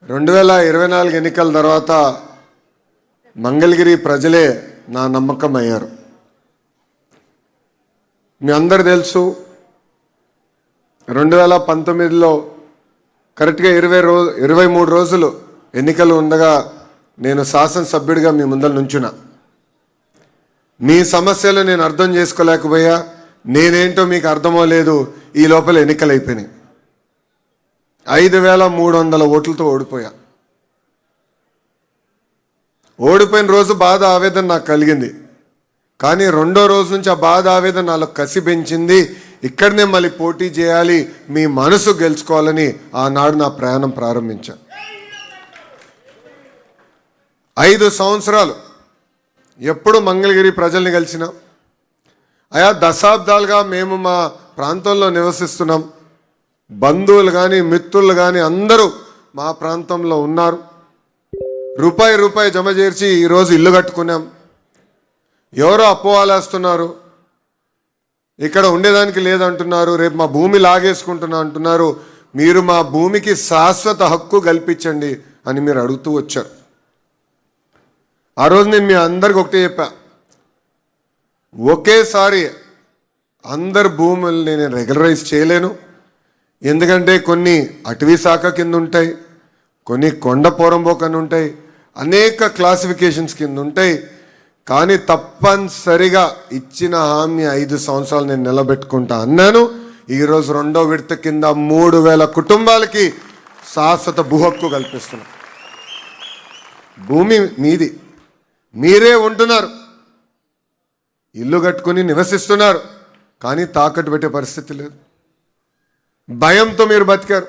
2024 ఎన్నికల తర్వాత మంగళగిరి ప్రజలే నా నమ్మకం అయ్యారు. మీ అందరూ తెలుసు 2019లో కరెక్ట్గా 23 రోజులు ఎన్నికలు ఉండగా నేను శాసనసభ్యుడిగా మీ ముందర నుంచున్నా. మీ సమస్యలు నేను అర్థం చేసుకోలేకపోయా, నేనేంటో మీకు అర్థమవలేదు. ఈ లోపల ఎన్నికలు అయిపోయినాయి. 5300 ఓట్లతో ఓడిపోయా. ఓడిపోయిన రోజు బాధ ఆవేదన నాకు కలిగింది. కానీ రెండో రోజు నుంచి ఆ బాధ ఆవేదన నాలో కసి పెంచింది. ఇక్కడనే మళ్ళీ పోటీ చేయాలి, మీ మనసు గెలుచుకోవాలని ఆనాడు నా ప్రయాణం ప్రారంభించాను. 5 సంవత్సరాలు ఎప్పుడు మంగళగిరి ప్రజల్ని కలిసినా, ఆయా దశాబ్దాలుగా మేము మా ప్రాంతంలో నివసిస్తున్నాం. బంధువులు కానీ మిత్రులు కానీ అందరూ మా ప్రాంతంలో ఉన్నారు. రూపాయి జమ చేర్చి ఈరోజు ఇల్లు కట్టుకున్నాం. ఎవరో అపోవాలేస్తున్నారు, ఇక్కడ ఉండేదానికి లేదంటున్నారు, రేపు మా భూమి లాగేసుకుంటున్నా అంటున్నారు. మీరు మా భూమికి శాశ్వత హక్కు కల్పించండి అని మీరు అడుగుతూ వచ్చారు. ఆ రోజు నేను మీ అందరికి ఒకటే చెప్పా, ఒకేసారి అందరు భూముల్ని నేను రెగ్యులరైజ్ చేయలేను. ఎందుకంటే కొన్ని అటవీ శాఖ కింద ఉంటాయి, కొన్ని కొండ పోరంబోకని ఉంటాయి, అనేక క్లాసిఫికేషన్స్ కింద ఉంటాయి. కానీ తప్పనిసరిగా ఇచ్చిన హామీ 5 సంవత్సరాలు నేను నిలబెట్టుకుంటా అన్నాను. ఈరోజు రెండో విడత కింద 3000 కుటుంబాలకి శాశ్వత భూ హక్కు కల్పిస్తున్నాం. భూమి మీది, మీరే ఉంటున్నారు, ఇల్లు కట్టుకుని నివసిస్తున్నారు, కానీ తాకట్టు పెట్టే పరిస్థితి లేదు. భయంతో మీరు బతికారు.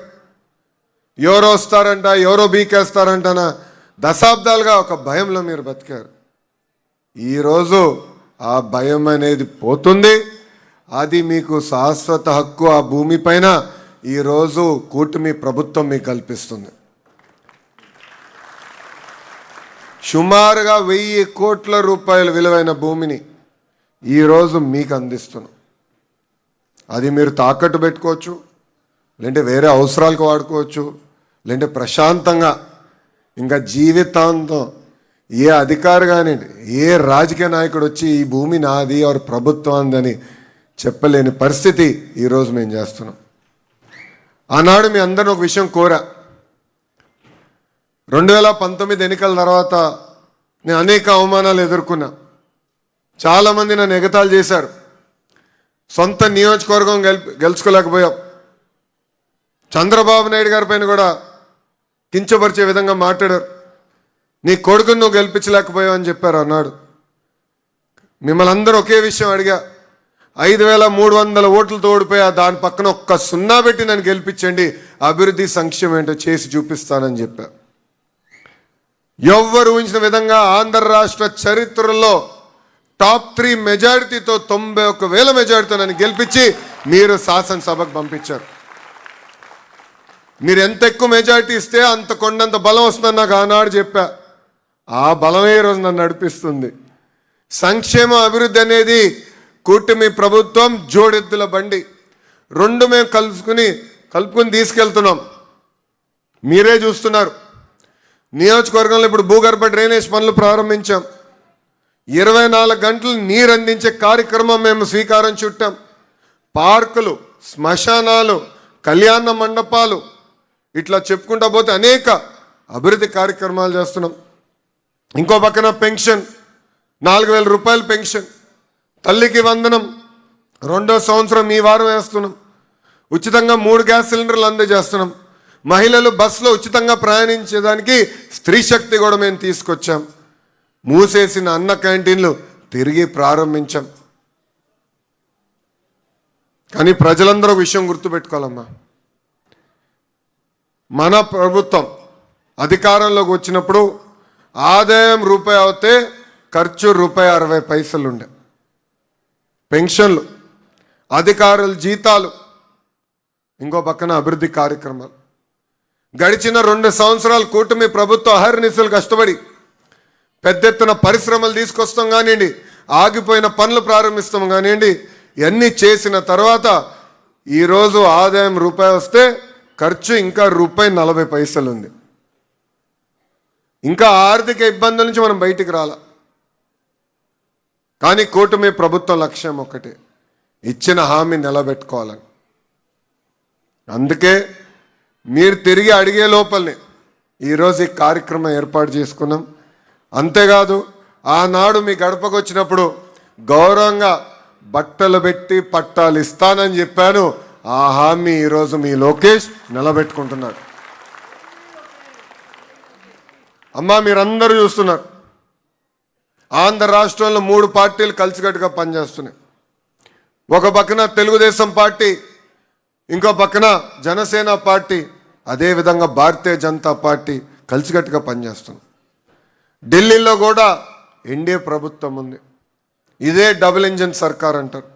ఎవరో వస్తారంట, ఎవరో బీకేస్తారంటనా దశాబ్దాలుగా ఒక భయంలో మీరు బతికారు. ఈరోజు ఆ భయం అనేది పోతుంది. అది మీకు శాశ్వత హక్కు ఆ భూమి పైన ఈరోజు కూటమి ప్రభుత్వం మీకు కల్పిస్తుంది. సుమారుగా 1000 కోట్ల రూపాయల విలువైన భూమిని ఈరోజు మీకు అందిస్తున్నాం. అది మీరు తాకట్టు పెట్టుకోవచ్చు, లేదంటే వేరే అవసరాలకు వాడుకోవచ్చు, లేదంటే ప్రశాంతంగా ఇంకా జీవితాంతం ఏ అధికారి కానివ్వండి, ఏ రాజకీయ నాయకుడు వచ్చి ఈ భూమి నాది ఎవరు ప్రభుత్వాన్ని చెప్పలేని పరిస్థితి ఈరోజు మేము చేస్తున్నాం. ఆనాడు మీ అందరిని ఒక విషయం కోరా. 2019 ఎన్నికల తర్వాత నేను అనేక అవమానాలు ఎదుర్కొన్నా. చాలామంది నన్ను ఎగతాళి చేశారు. సొంత నియోజకవర్గం గెలుచుకోలేకపోయాం. చంద్రబాబు నాయుడు గారి పైన కూడా కించపరిచే విధంగా మాట్లాడారు. నీ కొడుకును నువ్వు గెలిపించలేకపోయావు అని చెప్పారు అన్నాడు. మిమ్మల్ని అందరూ ఒకే విషయం అడిగా, 5300 ఓట్లతో ఓడిపోయా, దాని పక్కన ఒక్క 0 పెట్టి నన్ను గెలిపించండి, అభివృద్ధి సంక్షేమం ఏంటో చేసి చూపిస్తానని చెప్పా. ఎవ్వరు ఊహించిన విధంగా ఆంధ్ర రాష్ట్ర చరిత్రలో టాప్ 3 మెజారిటీతో 91,000 మెజారిటీతో నన్ను గెలిపించి మీరు శాసనసభకు పంపించారు. మీరు ఎంత ఎక్కువ మెజారిటీ ఇస్తే అంత కొండంత బలం వస్తుందని నాకు ఆనాడు చెప్పా. ఆ బలమే ఈరోజు నన్ను నడిపిస్తుంది. సంక్షేమ అభివృద్ధి అనేది కూటమి ప్రభుత్వం జోడెద్దుల బండి, రెండు మేము కలుపుకుని తీసుకెళ్తున్నాం. మీరే చూస్తున్నారు. నియోజకవర్గంలో ఇప్పుడు భూగర్భ డ్రైనేజ్ పనులు ప్రారంభించాం. 24 గంటలు నీరు అందించే కార్యక్రమం మేము శ్రీకారం చుట్టాం. పార్కులు, శ్మశానాలు, కళ్యాణ మండపాలు, ఇట్లా చెప్పుకుంటా పోతే అనేక అభివృద్ధి కార్యక్రమాలు చేస్తున్నాం. ఇంకో పక్కన పెన్షన్, 4000 రూపాయల పెన్షన్, తల్లికి వందనం 2వ సంవత్సరం ఈ వారం వేస్తున్నాం. ఉచితంగా 3 గ్యాస్ సిలిండర్లు అందజేస్తున్నాం. మహిళలు బస్సులో ఉచితంగా ప్రయాణించేదానికి స్త్రీ శక్తి కూడా మేము తీసుకొచ్చాం. మూసేసిన అన్న క్యాంటీన్లు తిరిగి ప్రారంభించాం. కానీ ప్రజలందరూ విషయం గుర్తుపెట్టుకోవాలమ్మా, మన ప్రభుత్వం అధికారంలోకి వచ్చినప్పుడు ఆదాయం రూపాయి అవుతే ఖర్చు ₹60 ఉండే. పెన్షన్లు, అధికారుల జీతాలు, ఇంకో పక్కన అభివృద్ధి కార్యక్రమాలు. గడిచిన 2 సంవత్సరాలు కూటమి ప్రభుత్వం అహర్నిశలు కష్టపడి పెద్ద ఎత్తున పరిశ్రమలు తీసుకొస్తాం కానివ్వండి, ఆగిపోయిన పనులు ప్రారంభిస్తాం కానివ్వండి, ఇవన్నీ చేసిన తర్వాత ఈరోజు ఆదాయం ₹1 వస్తే ఖర్చు ఇంకా ₹40 ఉంది. ఇంకా ఆర్థిక ఇబ్బందుల నుంచి మనం బయటికి రాలా. కానీ కూటమి ప్రభుత్వం లక్ష్యం ఒకటే, ఇచ్చిన హామీ నిలబెట్టుకోవాలని. అందుకే మీరు తిరిగి అడిగే లోపలనే ఈరోజు ఈ కార్యక్రమం ఏర్పాటు చేసుకున్నాం. అంతేకాదు ఆనాడు మీ గడపకు వచ్చినప్పుడు గౌరవంగా బట్టలు పెట్టి పట్టాలు ఇస్తానని చెప్పాను. ఆ హామీ ఈరోజు మీ లోకేష్ నిలబెట్టుకుంటున్నాడు. అమ్మా, మీరందరూ చూస్తున్నారు, ఆంధ్ర రాష్ట్రంలో 3 పార్టీలు కలిసికట్టుగా పనిచేస్తున్నాయి. ఒక పక్కన తెలుగుదేశం పార్టీ, ఇంకో పక్కన జనసేన పార్టీ, అదేవిధంగా భారతీయ జనతా పార్టీ కలిసికట్టుగా పనిచేస్తుంది. ఢిల్లీలో కూడా ఎన్డీఏ ప్రభుత్వం ఉంది. ఇదే డబుల్ ఇంజిన్ సర్కార్ అంటారు.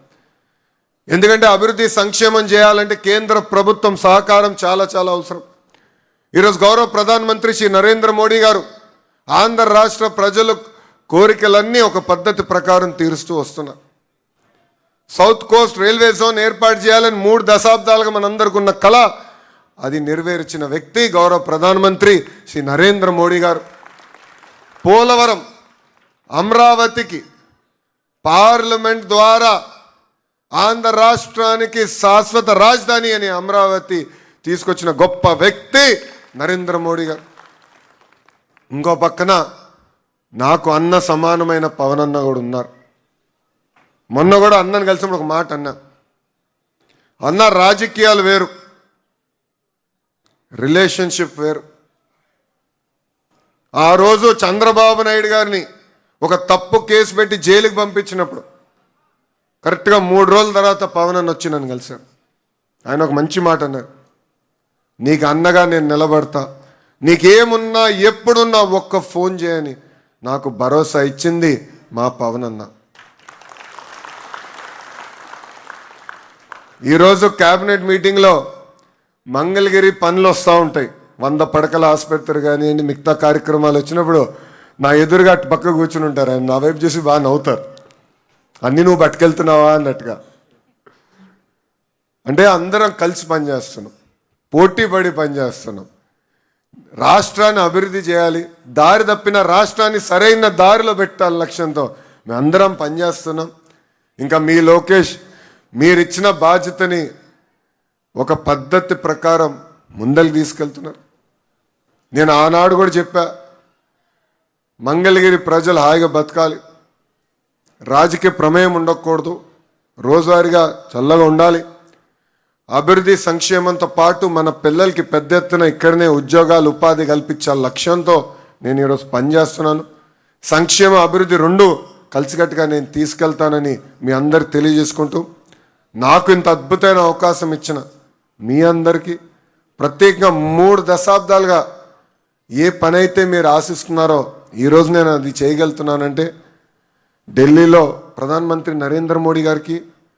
ఎందుకంటే అభివృద్ధి సంక్షేమం చేయాలంటే కేంద్ర ప్రభుత్వం సహకారం చాలా చాలా అవసరం. ఈరోజు గౌరవ ప్రధానమంత్రి శ్రీ నరేంద్ర మోడీ గారు ఆంధ్ర రాష్ట్ర ప్రజల కోరికలన్నీ ఒక పద్ధతి ప్రకారం తీరుస్తూ వస్తున్నారు. సౌత్ కోస్ట్ రైల్వే జోన్ ఏర్పాటు చేయాలని 3 దశాబ్దాలుగా మనందరికీ ఉన్న కళ, అది నెరవేర్చిన వ్యక్తి గౌరవ ప్రధానమంత్రి శ్రీ నరేంద్ర మోడీ గారు. పోలవరం, అమరావతికి పార్లమెంట్ ద్వారా ఆంధ్ర రాష్ట్రానికి శాశ్వత రాజధాని అని అమరావతి తీసుకొచ్చిన గొప్ప వ్యక్తి నరేంద్ర మోడీ గారు. ఇంకో పక్కన నాకు అన్న సమానమైన పవన్ అన్న కూడా ఉన్నారు. మొన్న కూడా అన్నను కలిసినప్పుడు ఒక మాట అన్న రాజకీయాలు వేరు, రిలేషన్షిప్ వేరు. ఆ రోజు చంద్రబాబు నాయుడు గారిని ఒక తప్పు కేసు పెట్టి జైలుకి పంపించినప్పుడు కరెక్ట్గా 3 రోజుల తర్వాత పవన్ అన్న వచ్చి నన్ను కలిశాడు. ఆయన ఒక మంచి మాట అన్నారు, నీకు అన్నగా నేను నిలబడతా, నీకేమున్నా ఎప్పుడున్నా ఒక్క ఫోన్ చేయని నాకు భరోసా ఇచ్చింది మా పవన్ అన్న. ఈరోజు క్యాబినెట్ మీటింగ్లో మంగళగిరి పనులు వస్తూ ఉంటాయి. 100 పడకల ఆసుపత్రి కానివ్వండి, మిగతా కార్యక్రమాలు వచ్చినప్పుడు నా ఎదురుగా పక్క కూర్చుని ఉంటారు. ఆయన నా వైపు చూసి బాగా నవ్వుతారు, అన్నీ నువ్వు పట్టుకెళ్తున్నావా అన్నట్టుగా. అంటే అందరం కలిసి పనిచేస్తున్నాం, పోటీ పడి పనిచేస్తున్నాం. రాష్ట్రాన్ని అభివృద్ధి చేయాలి, దారి తప్పిన రాష్ట్రాన్ని సరైన దారిలో పెట్టాలి లక్ష్యంతో మేమందరం పనిచేస్తున్నాం. ఇంకా మీ లోకేష్ మీరిచ్చిన బాధ్యతని ఒక పద్ధతి ప్రకారం ముందరికి తీసుకెళ్తున్నారు. నేను ఆనాడు కూడా చెప్పా, మంగళగిరి ప్రజలు హాయిగా బతకాలి, రాజకీయ ప్రమేయం ఉండకూడదు, రోజువారీగా చల్లగా ఉండాలి, అభివృద్ధి సంక్షేమంతో పాటు మన పిల్లలకి పెద్ద ఎత్తున ఇక్కడనే ఉద్యోగాలు ఉపాధి కల్పించాల లక్ష్యంతో నేను ఈరోజు పనిచేస్తున్నాను. సంక్షేమ అభివృద్ధి 2 కలిసికట్టుగా నేను తీసుకెళ్తానని మీ అందరికి తెలియజేసుకుంటూ, నాకు ఇంత అద్భుతమైన అవకాశం ఇచ్చిన మీ అందరికీ ప్రత్యేకంగా 3 దశాబ్దాలుగా ఏ పని అయితే మీరు ఆశిస్తున్నారో ఈరోజు నేను అది చేయగలుగుతున్నానంటే ఢిల్లీలో ప్రధానమంత్రి నరేంద్ర మోడీ గారికి,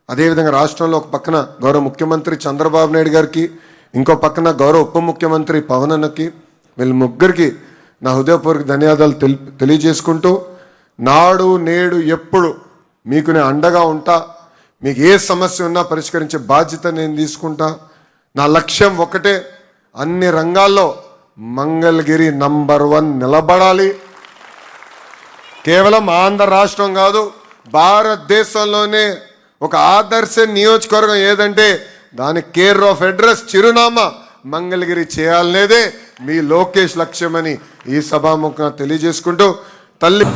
అదేవిధంగా రాష్ట్రంలో ఒక పక్కన గౌరవ ముఖ్యమంత్రి చంద్రబాబు నాయుడు గారికి, ఇంకో పక్కన గౌరవ ఉప ముఖ్యమంత్రి పవన్ అన్నకి, వీళ్ళ ముగ్గురికి నా హృదయపూర్వక ధన్యవాదాలు తెలియజేసుకుంటూ, నాడు నేడు ఎప్పుడు మీకు నేను అండగా ఉంటా, మీకు ఏ సమస్య ఉన్నా పరిష్కరించే బాధ్యత నేను తీసుకుంటా. నా లక్ష్యం ఒకటే, అన్ని రంగాల్లో మంగళగిరి నంబర్ 1 నిలబడాలి. కేవలం ఆంధ్ర రాష్ట్రం కాదు, భారతదేశంలోనే ఒక ఆదర్శ నియోజకవర్గం ఏదంటే దాని కేర్ ఆఫ్ అడ్రస్ చిరునామా మంగళగిరి చేయాలనేదే మీ లోకేష్ లక్ష్యమని ఈ సభాముఖంగా తెలియజేసుకుంటూ తల్లి